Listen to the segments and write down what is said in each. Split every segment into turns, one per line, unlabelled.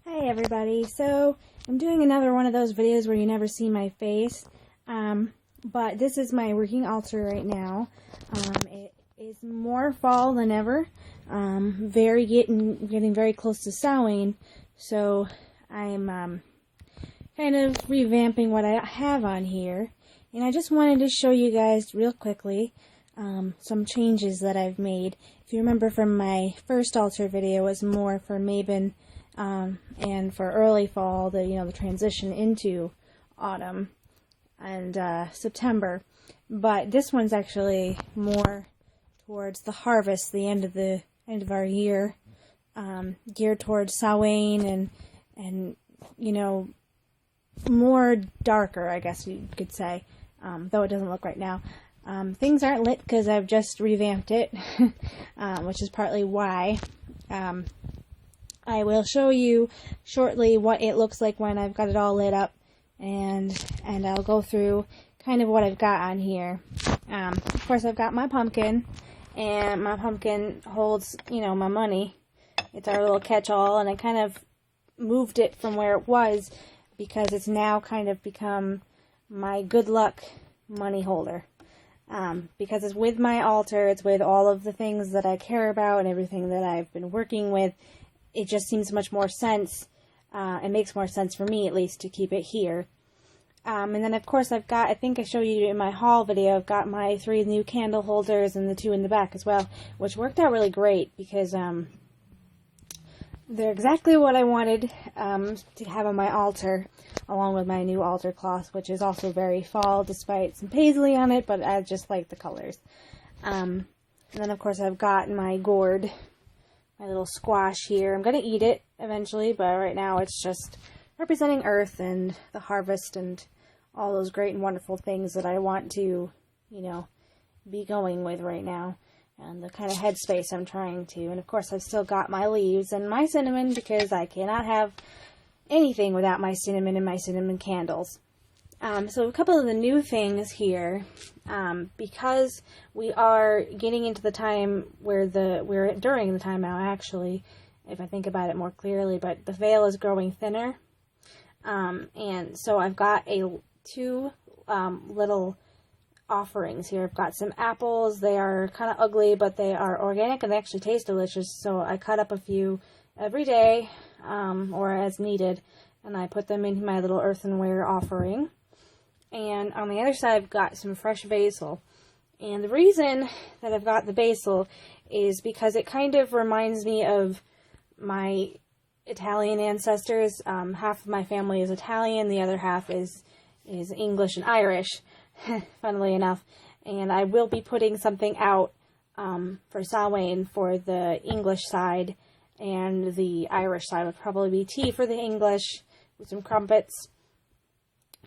Hi everybody, so I'm doing another one of those videos where you never see my face, but this is my working altar right now. It is more fall than ever, getting very close to Samhain, so I'm kind of revamping what I have on here, and I just wanted to show you guys real quickly some changes that I've made. If you remember from my first altar video, it was more for Mabon, and for early fall, the transition into autumn and September. But this one's actually more towards the harvest, the end of our year, geared towards Samhain and more darker, I guess you could say, though it doesn't look right now. Things aren't lit because I've just revamped it, which is partly why. I will show you shortly what it looks like when I've got it all lit up, and I'll go through kind of what I've got on here. Of course, I've got my pumpkin, and my pumpkin holds, my money. It's our little catch-all, and I kind of moved it from where it was because it's now kind of become my good luck money holder. Because it's with my altar, it's with all of the things that I care about and everything that I've been working with. It just seems much more sense, it makes more sense for me at least to keep it here. And then of course I've got, I think I showed you in my haul video, I've got my 3 new candle holders and the 2 in the back as well, which worked out really great because they're exactly what I wanted to have on my altar, along with my new altar cloth, which is also very fall despite some paisley on it, but I just like the colors. And then of course I've got my gourd, my little squash here. I'm going to eat it eventually, but right now it's just representing earth and the harvest and all those great and wonderful things that I want to, be going with right now, and the kind of headspace I'm trying to. And of course I've still got my leaves and my cinnamon, because I cannot have anything without my cinnamon and my cinnamon candles. So a couple of the new things here, because we are getting into the time where we're during the time now, actually, if I think about it more clearly, but the veil is growing thinner. And so I've got 2 little offerings here. I've got some apples. They are kind of ugly, but they are organic and they actually taste delicious. So I cut up a few every day, or as needed, and I put them into my little earthenware offering. And on the other side, I've got some fresh basil. And the reason that I've got the basil is because it kind of reminds me of my Italian ancestors. Half of my family is Italian, the other half is English and Irish, funnily enough. And I will be putting something out for Samhain for the English side, and the Irish side would probably be tea for the English with some crumpets,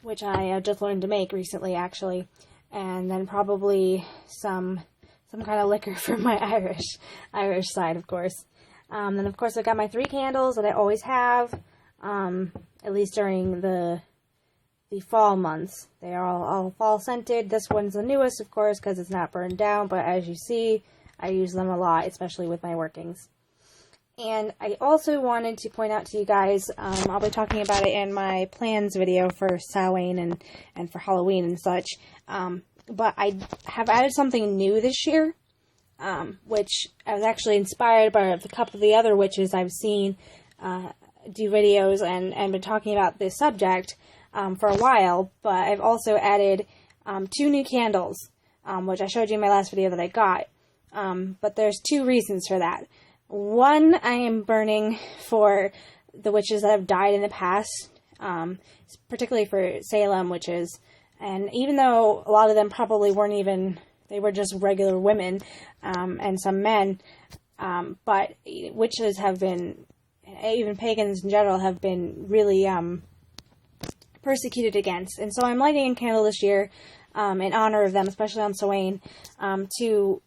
which I just learned to make recently, actually, and then probably some kind of liquor for my Irish side, of course. Then, of course, I've got my 3 candles that I always have, at least during the fall months. They are all fall scented. This one's the newest, of course, because it's not burned down, but as you see, I use them a lot, especially with my workings. And I also wanted to point out to you guys, I'll be talking about it in my plans video for Samhain and for Halloween and such, but I have added something new this year, which I was actually inspired by a couple of the other witches I've seen do videos and been talking about this subject for a while, but I've also added 2 new candles, which I showed you in my last video that I got, but there's 2 reasons for that. One, I am burning for the witches that have died in the past, particularly for Salem witches, and even though a lot of them probably they were just regular women, and some men, but witches have been, even pagans in general, have been really persecuted against, and so I'm lighting a candle this year in honor of them, especially on Samhain, to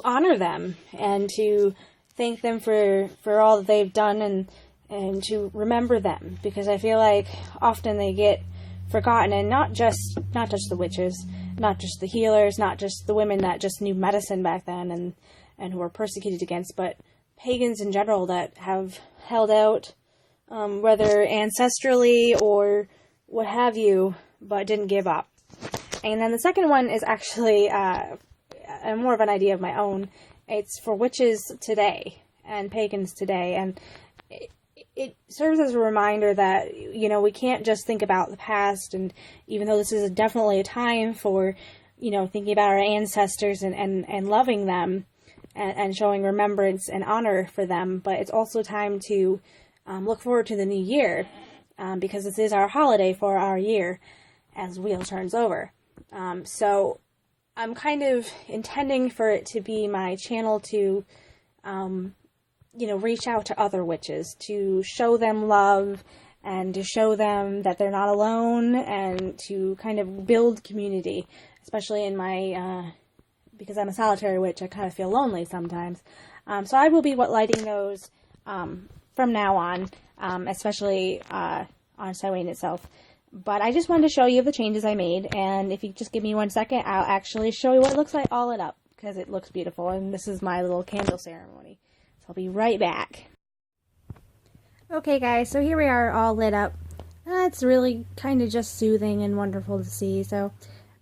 honor them and to thank them for all that they've done, and to remember them, because I feel like often they get forgotten, and not just the witches, not just the healers, not just the women that just knew medicine back then and who were persecuted against, but pagans in general that have held out whether ancestrally or what have you, but didn't give up. And then the second one is actually more of an idea of my own. It's for witches today and pagans today, and it serves as a reminder that, you know, we can't just think about the past, and even though this is definitely a time for, you know, thinking about our ancestors and loving them and showing remembrance and honor for them, but it's also time to look forward to the new year, because this is our holiday for our year as the wheel turns over. So I'm kind of intending for it to be my channel to, you know, reach out to other witches, to show them love and to show them that they're not alone, and to kind of build community, especially in my, because I'm a solitary witch, I kind of feel lonely sometimes. So I will be lighting those from now on, especially on Samhain itself. But I just wanted to show you the changes I made, and if you just give me 1 second, I'll actually show you what it looks like all lit up, because it looks beautiful, and this is my little candle ceremony. So I'll be right back. Okay guys, so here we are all lit up. It's really kind of just soothing and wonderful to see, so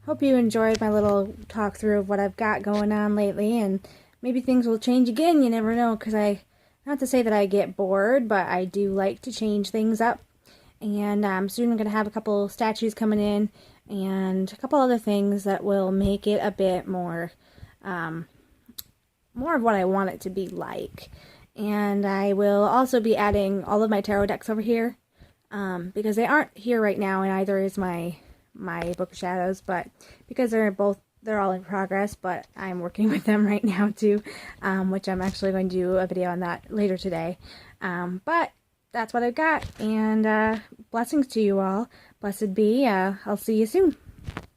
hope you enjoyed my little talk through of what I've got going on lately, and maybe things will change again, you never know, because not to say that I get bored, but I do like to change things up. And soon I'm going to have a couple statues coming in and a couple other things that will make it a bit more, more of what I want it to be like. And I will also be adding all of my tarot decks over here, because they aren't here right now, and either is my Book of Shadows, but because they're all in progress, but I'm working with them right now too, which I'm actually going to do a video on that later today. But that's what I've got, and blessings to you all. Blessed be. I'll see you soon.